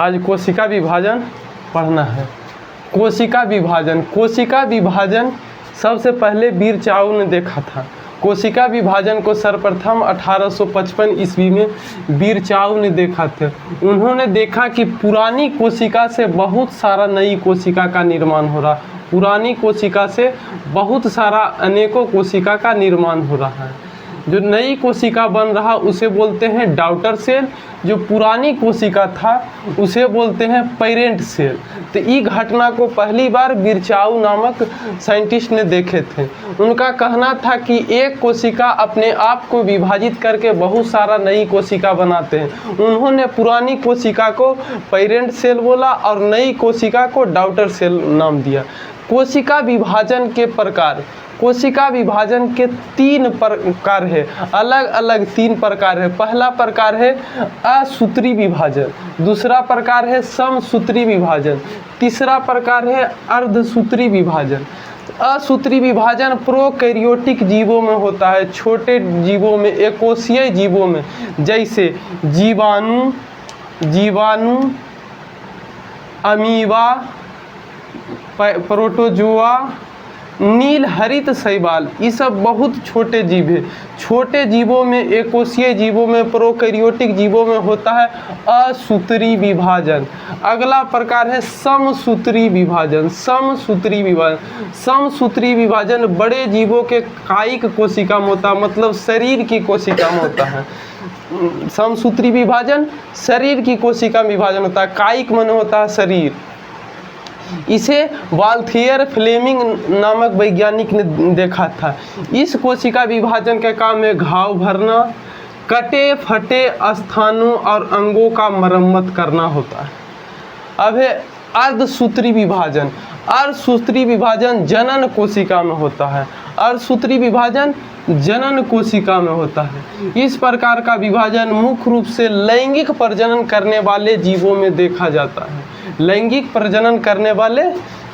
आज कोशिका विभाजन पढ़ना है। कोशिका विभाजन सबसे पहले वीर चाव ने देखा था। कोशिका विभाजन को सर्वप्रथम 1855 ईस्वी में वीर चाव ने देखा था। उन्होंने देखा कि पुरानी कोशिका से बहुत सारा नई कोशिका का निर्माण हो रहा, पुरानी कोशिका से बहुत सारा अनेकों कोशिका का निर्माण हो रहा है। जो नई कोशिका बन रहा उसे बोलते हैं डॉटर सेल, जो पुरानी कोशिका था उसे बोलते हैं पेरेंट सेल। तो ये घटना को पहली बार बिरचाऊ नामक साइंटिस्ट ने देखे थे। उनका कहना था कि एक कोशिका अपने आप को विभाजित करके बहुत सारा नई कोशिका बनाते हैं। उन्होंने पुरानी कोशिका को पेरेंट सेल बोला और नई कोशिका को डॉटर सेल नाम दिया। कोशिका विभाजन के प्रकार, कोशिका विभाजन के 3 प्रकार है, अलग अलग 3 प्रकार है। पहला प्रकार है असूत्री विभाजन, दूसरा प्रकार है समसूत्री विभाजन, तीसरा प्रकार है अर्धसूत्री विभाजन। असूत्री विभाजन प्रोकैरियोटिक जीवों में होता है, छोटे जीवों में, एकोशीय जीवों में, जैसे जीवाणु, अमीबा, प्रोटोजोआ, नील हरित शैवाल, ये सब बहुत छोटे जीव है। छोटे जीवों में, एकोशीय जीवों में, प्रोकैरियोटिक जीवों में होता है असूत्री विभाजन। अगला प्रकार है समसूत्री विभाजन। समसूत्री विभाजन बड़े जीवों के कायिक कोशिका में होता है, मतलब शरीर की कोशिका में होता है। समसूत्री विभाजन शरीर की कोशिका में विभाजन होता है, कायिक मन होता है शरीर। इसे वाल्थियर फ्लेमिंग नामक वैज्ञानिक ने देखा था। इस कोशिका विभाजन का काम है घाव भरना, कटे फटे स्थानों और अंगों का मरम्मत करना होता है। अब है अर्धसूत्री विभाजन। अर्धसूत्री विभाजन जनन कोशिका में होता है। अर्धसूत्री विभाजन जनन कोशिका में होता है। इस प्रकार का विभाजन मुख्य रूप से लैंगिक प्रजनन करने वाले जीवों में देखा जाता है। लैंगिक प्रजनन करने वाले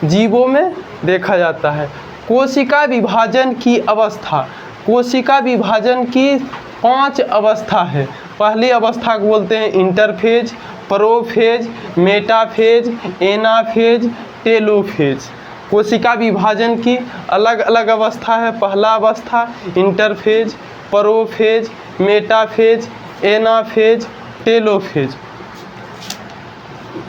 जीवों में देखा जाता है। कोशिका विभाजन की अवस्था, कोशिका विभाजन की 5 अवस्था है। पहली अवस्था को बोलते हैं interphase, prophase, metaphase, anaphase, telophase. कोशिका विभाजन की अलग अलग अवस्था है। पहला अवस्था interphase, prophase, metaphase, anaphase, telophase.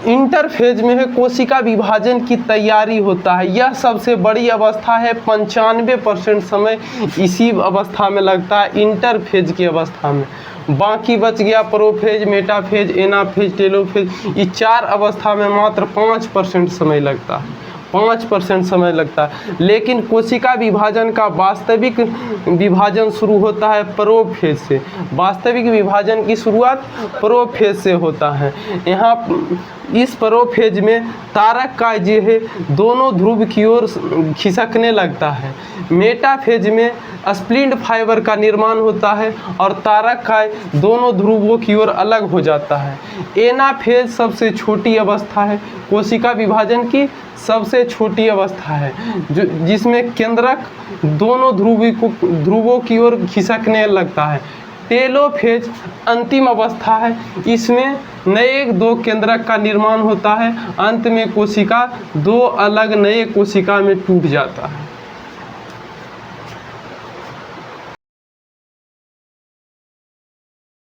Interphase में है कोशिका विभाजन की तैयारी होता है। यह सबसे बड़ी अवस्था है। 95% समय इसी अवस्था में लगता है, इंटरफेज की अवस्था में। बाकी बच गया प्रोफेज, मेटाफेज, एनाफेज, टेलोफेज। इस 4 अवस्था में मात्र 5% समय लगता है, 5% समय लगता है। लेकिन कोशिका विभाजन का वास्तविक विभाजन शुरू होता है प्रोफेज से। वास्तविक विभाजन की शुरुआत प्रोफेज से होता है। यहाँ इस प्रोफेज में तारक का जो है दोनों ध्रुव की ओर खिसकने लगता है। मेटाफेज में स्प्लिंट फाइबर का निर्माण होता है और तारक का दोनों ध्रुवों की ओर अलग हो जाता है। एनाफेज सबसे छोटी अवस्था है, कोशिका विभाजन की सबसे छोटी अवस्था है, जिसमें केंद्रक दोनों ध्रुवों की ओर खिसकने लगता है। टेलोफेज अंतिम अवस्था है। इसमें नए 2 केंद्रक का निर्माण होता है। अंत में कोशिका 2 अलग नए कोशिका में टूट जाता है।